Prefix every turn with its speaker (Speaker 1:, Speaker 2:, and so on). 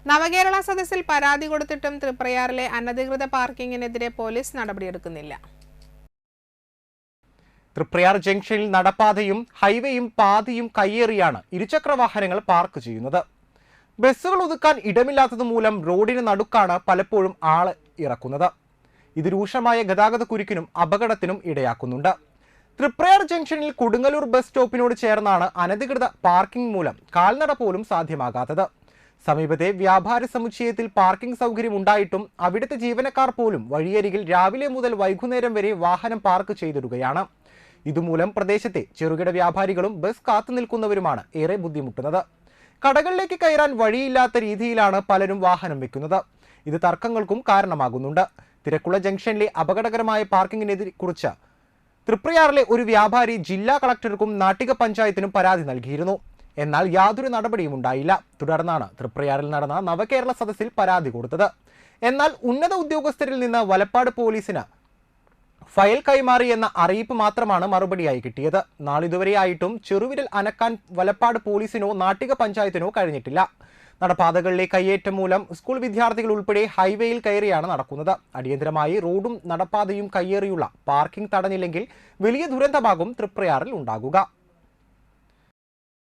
Speaker 1: നവകേരള സദസ്സിൽ പരാതി കൊടുത്തിട്ടും തൃപ്രയാറിലെ അനധികൃത പാർക്കിങ്ങിനെതിരെ പോലീസ് നടപടിയെടുക്കുന്നില്ല.
Speaker 2: തൃപ്രയാർ ജംഗ്ഷനിൽ നടപ്പാതയും ഹൈവേയും പാതയും കയ്യേറിയാണ് ഇരുചക്ര വാഹനങ്ങൾ പാർക്ക് ചെയ്യുന്നത്. ബസ്സുകൾ ഒതുക്കാൻ ഇടമില്ലാത്തതുമൂലം റോഡിന് നടുക്കാണ് പലപ്പോഴും ആള് ഇറക്കുന്നത്. ഇത് രൂക്ഷമായ ഗതാഗത കുരുക്കിനും അപകടത്തിനും ഇടയാക്കുന്നുണ്ട്. തൃപ്രയാർ ജംഗ്ഷനിൽ കൊടുങ്ങല്ലൂർ ബസ് സ്റ്റോപ്പിനോട് ചേർന്നാണ് അനധികൃത പാർക്കിംഗ് മൂലം കാൽനട പോലും സാധ്യമാകാത്തത്. സമീപത്തെ വ്യാപാര സമുച്ചയത്തിൽ പാർക്കിംഗ് സൗകര്യം ഉണ്ടായിട്ടും അവിടുത്തെ ജീവനക്കാർ പോലും വഴിയരികിൽ രാവിലെ മുതൽ വൈകുന്നേരം വരെ വാഹനം പാർക്ക് ചെയ്തിടുകയാണ്. ഇതുമൂലം പ്രദേശത്തെ ചെറുകിട വ്യാപാരികളും ബസ് കാത്തു നിൽക്കുന്നവരുമാണ് ഏറെ ബുദ്ധിമുട്ടുന്നത്. കടകളിലേക്ക് കയറാൻ വഴിയില്ലാത്ത രീതിയിലാണ് പലരും വാഹനം വെക്കുന്നത്. ഇത് തർക്കങ്ങൾക്കും കാരണമാകുന്നുണ്ട്. തിരക്കുള്ള ജംഗ്ഷനിലെ അപകടകരമായ പാർക്കിങ്ങിനെ കുറിച്ച് തൃപ്രയാറിലെ ഒരു വ്യാപാരി ജില്ലാ കളക്ടർക്കും നാട്ടിക പഞ്ചായത്തിനും പരാതി നൽകിയിരുന്നു. എന്നാൽ യാതൊരു നടപടിയും ഉണ്ടായില്ല. തുടർന്നാണ് തൃപ്രയാറിൽ നടന്ന നവകേരള സദസ്സിൽ പരാതി കൊടുത്തത്. എന്നാൽ ഉന്നത ഉദ്യോഗസ്ഥരിൽ നിന്ന് വലപ്പാട് പോലീസിന് ഫയൽ കൈമാറി എന്ന അറിയിപ്പ് മാത്രമാണ് മറുപടിയായി കിട്ടിയത്. നാളിതുവരെയായിട്ടും ചെറുവിരൽ അനക്കാൻ വലപ്പാട് പോലീസിനോ നാട്ടിക പഞ്ചായത്തിനോ കഴിഞ്ഞിട്ടില്ല. നടപ്പാതകളിലെ കയ്യേറ്റം മൂലം സ്കൂൾ വിദ്യാർത്ഥികൾ ഉൾപ്പെടെ ഹൈവേയിൽ കയറിയാണ് നടക്കുന്നത്. അടിയന്തരമായി റോഡും നടപ്പാതയും കയ്യേറിയുള്ള പാർക്കിംഗ് തടഞ്ഞില്ലെങ്കിൽ വലിയ ദുരന്തമാകും തൃപ്രയാറിൽ ഉണ്ടാകുക.